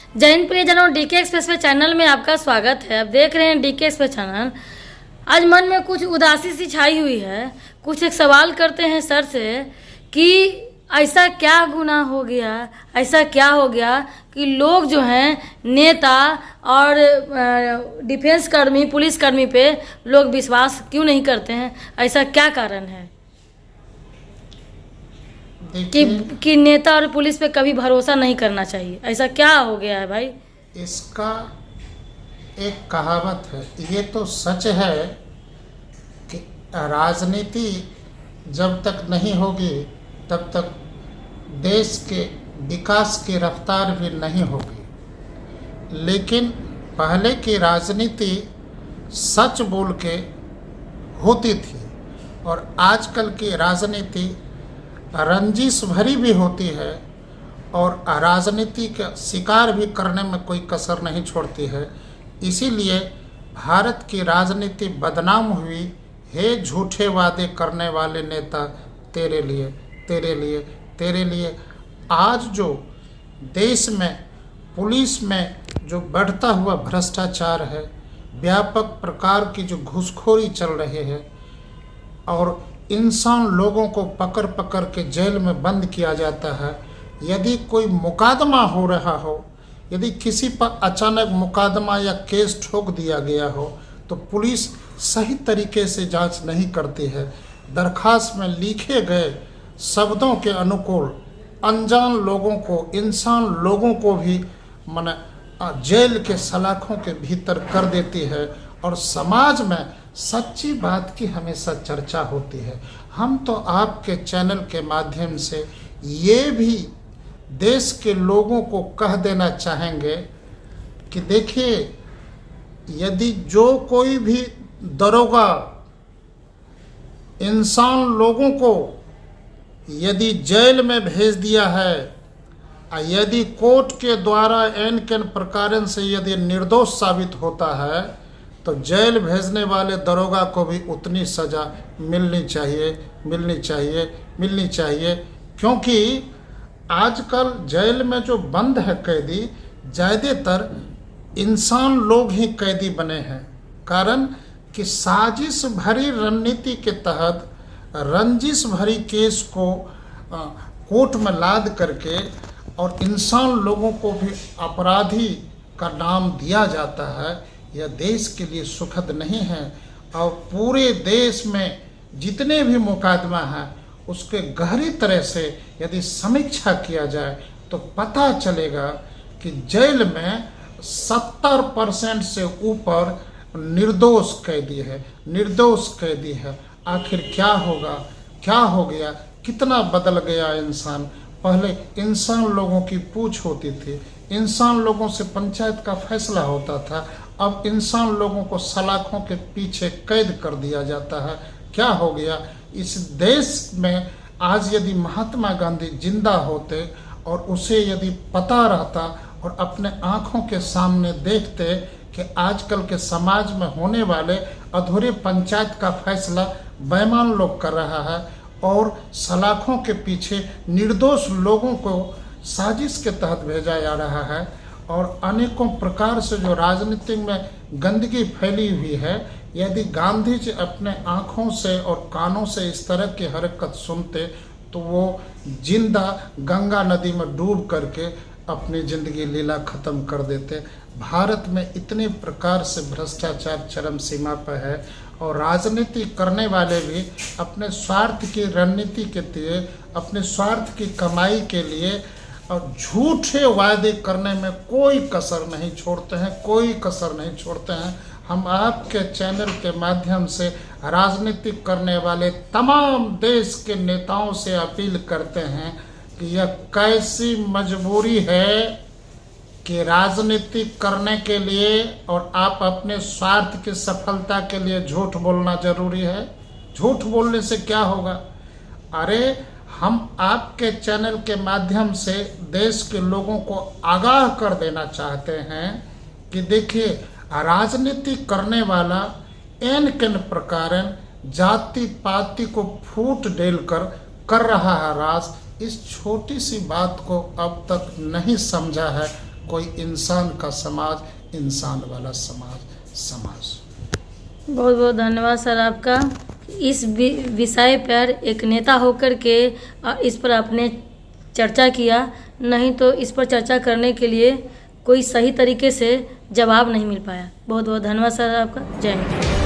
जय हिंद प्रियजनों, DK express पे चैनल में आपका स्वागत है। अब देख रहे हैं डीके एक्सप्रेस चैनल। आज मन में कुछ उदासी सी छाई हुई है। कुछ एक सवाल करते हैं सर से कि ऐसा क्या गुनाह हो गया, ऐसा क्या हो गया कि लोग जो हैं नेता और डिफेंस कर्मी, पुलिस कर्मी पे लोग विश्वास क्यों नहीं करते हैं? ऐसा क्या कारण है कि नेता और पुलिस पे कभी भरोसा नहीं करना चाहिए? ऐसा क्या हो गया है भाई? इसका एक कहावत है, ये तो सच है कि राजनीति जब तक नहीं होगी तब तक देश के विकास की रफ्तार भी नहीं होगी। लेकिन पहले की राजनीति सच बोल के होती थी और आजकल की राजनीति रंजिश भरी भी होती है और राजनीति का शिकार भी करने में कोई कसर नहीं छोड़ती है। इसीलिए भारत की राजनीति बदनाम हुई। हे झूठे वादे करने वाले नेता, तेरे लिए तेरे लिए तेरे लिए। आज जो देश में पुलिस में जो बढ़ता हुआ भ्रष्टाचार है, व्यापक प्रकार की जो घूसखोरी चल रही है और इंसान लोगों को पकड़ पकड़ के जेल में बंद किया जाता है। यदि कोई मुकदमा हो रहा हो, यदि किसी पर अचानक मुकदमा या केस ठोक दिया गया हो तो पुलिस सही तरीके से जांच नहीं करती है। दरखास्त में लिखे गए शब्दों के अनुकूल अनजान लोगों को, इंसान लोगों को भी जेल के सलाखों के भीतर कर देती है और समाज में सच्ची बात की हमेशा चर्चा होती है। हम तो आपके चैनल के माध्यम से ये भी देश के लोगों को कह देना चाहेंगे कि देखिए, यदि जो कोई भी दरोगा इंसान लोगों को यदि जेल में भेज दिया है, यदि कोर्ट के द्वारा एन केन प्रकार से यदि निर्दोष साबित होता है तो जेल भेजने वाले दरोगा को भी उतनी सज़ा मिलनी चाहिए, मिलनी चाहिए, मिलनी चाहिए। क्योंकि आजकल जेल में जो बंद है कैदी, ज़्यादातर इंसान लोग ही कैदी बने हैं। कारण कि साजिश भरी रणनीति के तहत रंजिश भरी केस को कोर्ट में लाद करके और इंसान लोगों को भी अपराधी का नाम दिया जाता है। यह देश के लिए सुखद नहीं है और पूरे देश में जितने भी मुकदमा हैं उसके गहरी तरह से यदि समीक्षा किया जाए तो पता चलेगा कि जेल में 70% से ऊपर निर्दोष कैदी है, निर्दोष कैदी है। आखिर क्या होगा, क्या हो गया, कितना बदल गया इंसान। पहले इंसान लोगों की पूछ होती थी, इंसान लोगों से पंचायत का फैसला होता था। अब इंसान लोगों को सलाखों के पीछे कैद कर दिया जाता है। क्या हो गया इस देश में? आज यदि महात्मा गांधी जिंदा होते और उसे यदि पता रहता और अपने आँखों के सामने देखते कि आजकल के समाज में होने वाले अधूरे पंचायत का फैसला बेईमान लोग कर रहा है और सलाखों के पीछे निर्दोष लोगों को साजिश के तहत भेजा जा रहा है और अनेकों प्रकार से जो राजनीति में गंदगी फैली हुई है, यदि गांधी जी अपने आँखों से और कानों से इस तरह की हरकत सुनते तो वो जिंदा गंगा नदी में डूब करके अपनी ज़िंदगी लीला ख़त्म कर देते। भारत में इतने प्रकार से भ्रष्टाचार चरम सीमा पर है और राजनीति करने वाले भी अपने स्वार्थ की रणनीति के लिए, अपने स्वार्थ की कमाई के लिए और झूठे वादे करने में कोई कसर नहीं छोड़ते हैं, कोई कसर नहीं छोड़ते हैं। हम आपके चैनल के माध्यम से राजनीति करने वाले तमाम देश के नेताओं से अपील करते हैं कि यह कैसी मजबूरी है कि राजनीति करने के लिए और आप अपने स्वार्थ की सफलता के लिए झूठ बोलना जरूरी है। झूठ बोलने से क्या होगा? अरे हम आपके चैनल के माध्यम से देश के लोगों को आगाह कर देना चाहते हैं कि देखिए, राजनीति करने वाला एन केन प्रकार जाति पाति को फूट डेल कर रहा है राज। इस छोटी सी बात को अब तक नहीं समझा है कोई इंसान का समाज, इंसान वाला समाज। बहुत बहुत धन्यवाद सर आपका। इस विषय पर एक नेता होकर के इस पर आपने चर्चा किया, नहीं तो इस पर चर्चा करने के लिए कोई सही तरीके से जवाब नहीं मिल पाया। बहुत बहुत धन्यवाद सर आपका। जय हिंद।